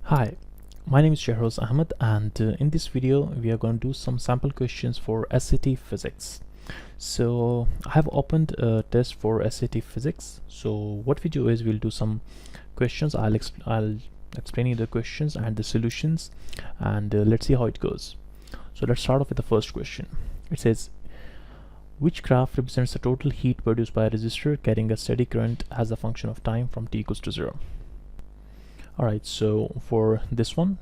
Hi, my name is Shehroz Ahmed, and in this video we are going to do some sample questions for SAT Physics. So I have opened a test for SAT Physics. So what we do is we'll do some questions. I'll explain you the questions and the solutions, and let's see how it goes. So let's start off with the first question. It says, which graph represents the total heat produced by a resistor carrying a steady current as a function of time from t equals to 0? Alright, so for this one,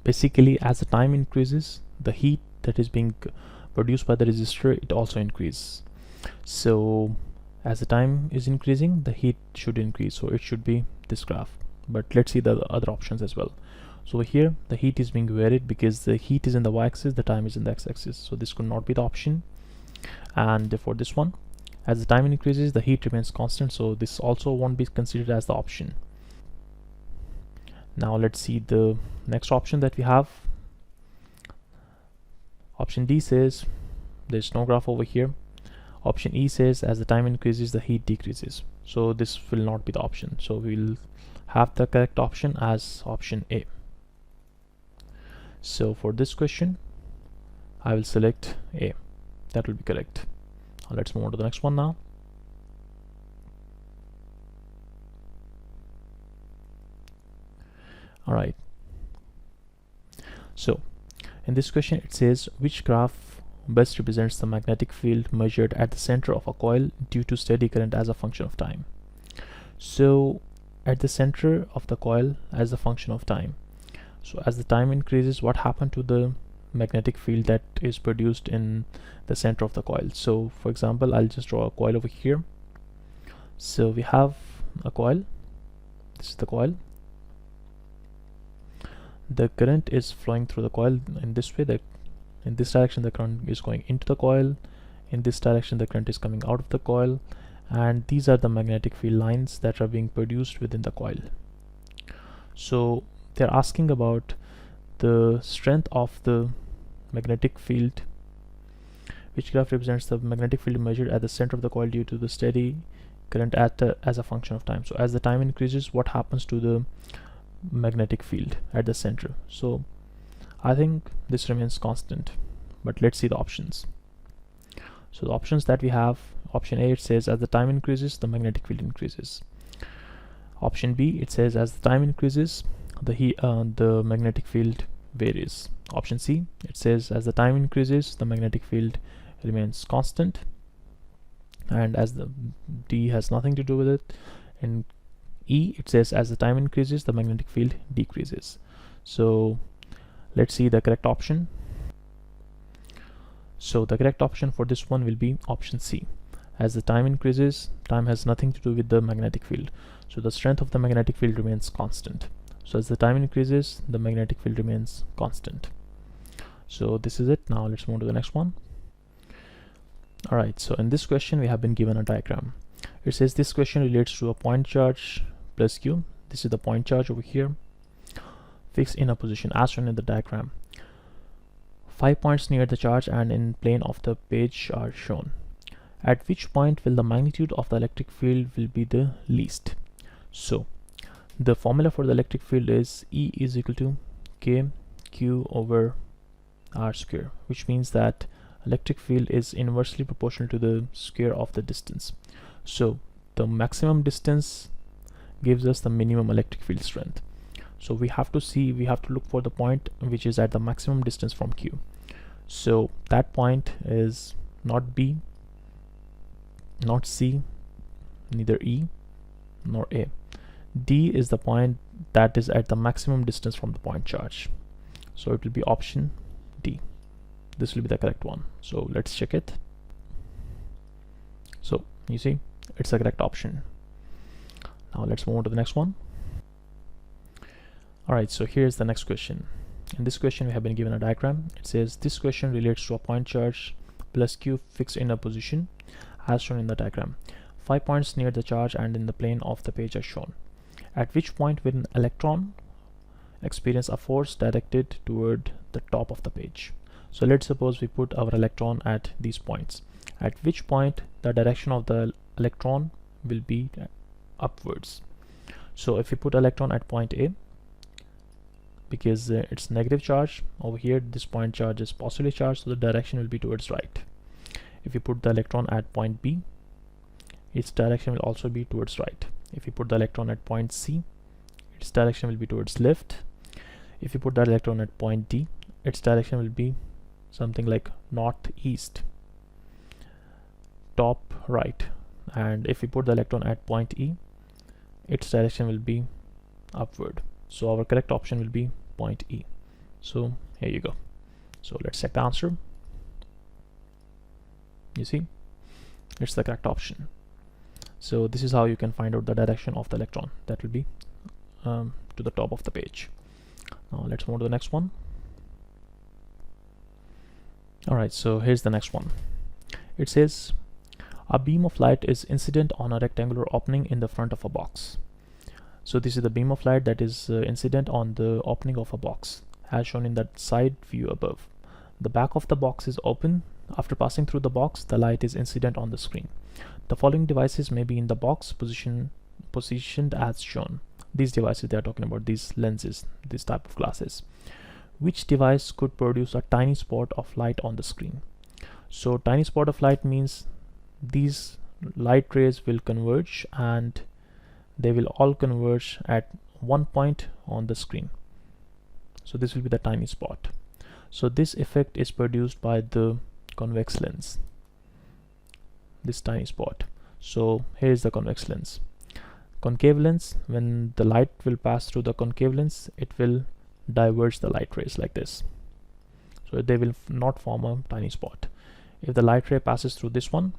basically as the time increases, the heat that is being produced by the resistor, it also increases. So as the time is increasing, the heat should increase, so it should be this graph. But let's see the other options as well. So here the heat is being varied because the heat is in the y-axis, the time is in the x-axis, so this could not be the option. And for this one, as the time increases, the heat remains constant, so this also won't be considered as the option. Now let's see the next option that we have. Option D says there's no graph over here. Option E says as the time increases, the heat decreases, so this will not be the option, so we'll have the correct option as option A. So for this question I will select A. That will be correct. Now let's move on to the next one now. Alright, so in this question it says which graph best represents the magnetic field measured at the center of a coil due to steady current as a function of time. So at the center of the coil as a function of time, so as the time increases, what happened to the magnetic field that is produced in the center of the coil? So for example, I'll just draw a coil over here. So we have a coil, this is the coil. The current is flowing through the coil in this way, that in this direction the current is going into the coil, in this direction the current is coming out of the coil, and these are the magnetic field lines that are being produced within the coil. So they're asking about the strength of the magnetic field, which graph represents the magnetic field measured at the center of the coil due to the steady current as a function of time. So as the time increases, what happens to the magnetic field at the center? So I think this remains constant, but let's see the options. So the options that we have, option A, it says as the time increases, the magnetic field increases. Option B, it says as the time increases, the magnetic field varies. Option C, it says as the time increases, the magnetic field remains constant, and as the D has nothing to do with it. And E, it says as the time increases, the magnetic field decreases. So let's see the correct option. So the correct option for this one will be option C. As the time increases, time has nothing to do with the magnetic field, so the strength of the magnetic field remains constant. So as the time increases, the magnetic field remains constant. So this is it. Now let's move to the next one. Alright, so in this question we have been given a diagram. It says this question relates to a point charge plus Q. This is the point charge over here, fixed in a position as shown in the diagram. 5 points near the charge and in plane of the page are shown. At which point will the magnitude of the electric field will be the least? So the formula for the electric field is E is equal to KQ over R square, which means that electric field is inversely proportional to the square of the distance. So the maximum distance gives us the minimum electric field strength. So we have to look for the point which is at the maximum distance from Q. So that point is not B, not C, neither E nor A. D is the point that is at the maximum distance from the point charge. So it will be option D. This will be the correct one. So let's check it. So you see, it's the correct option. Now let's move on to the next one. Alright, so here's the next question. In this question we have been given a diagram. It says this question relates to a point charge plus Q fixed in a position as shown in the diagram. 5 points near the charge and in the plane of the page are shown. At which point will an electron experience a force directed toward the top of the page? So let's suppose we put our electron at these points. At which point the direction of the electron will be upwards? So if we put electron at point A, because it's negative charge. Over here this point charge is positively charged, so the direction will be towards right. If you put the electron at point B, its direction will also be towards right. If you put the electron at point C, its direction will be towards left. If you put that electron at point D, its direction will be something like northeast, top right. And if you put the electron at point E, its direction will be upward. So our correct option will be point E. So here you go. So let's check the answer. You see, it's the correct option. So this is how you can find out the direction of the electron. That will be to the top of the page. Now let's move to the next one. Alright, so here's the next one. It says a beam of light is incident on a rectangular opening in the front of a box. So this is the beam of light that is incident on the opening of a box, as shown in that side view above. The back of the box is open. After passing through the box, the light is incident on the screen. The following devices may be in the box positioned as shown. These devices they are talking about, these lenses, this type of glasses. Which device could produce a tiny spot of light on the screen? So tiny spot of light means these light rays will converge and they will all converge at one point on the screen. So this will be the tiny spot. So this effect is produced by the convex lens, this tiny spot. So here is the convex lens. Concave lens, when the light will pass through the concave lens, it will diverge the light rays like this. So they will not form a tiny spot. If the light ray passes through this one,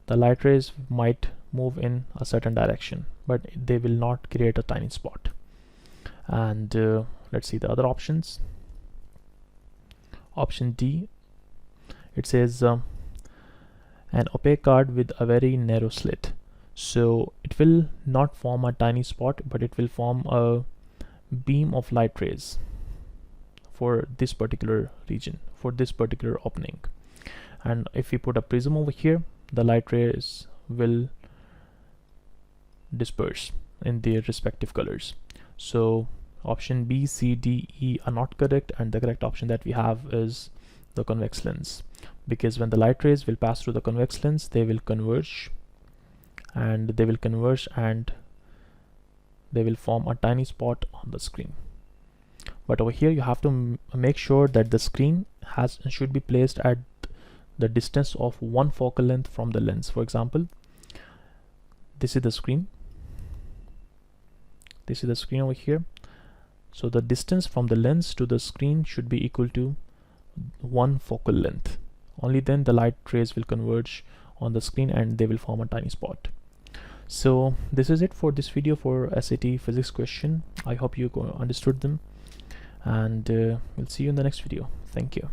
the light rays might move in a certain direction, but they will not create a tiny spot. And let's see the other options. Option D, it says an opaque card with a very narrow slit. So it will not form a tiny spot, but it will form a beam of light rays for this particular region, for this particular opening. And if we put a prism over here, the light rays will disperse in their respective colors. So option B, C, D, E are not correct, and the correct option that we have is the convex lens, because when the light rays will pass through the convex lens, they will converge and they will form a tiny spot on the screen. But over here you have to make sure that the screen should be placed at the distance of one focal length from the lens. For example, this is the screen. This is the screen over here. So the distance from the lens to the screen should be equal to one focal length. Only then the light rays will converge on the screen and they will form a tiny spot. So this is it for this video for SAT physics question. I hope you understood them, and we'll see you in the next video. Thank you.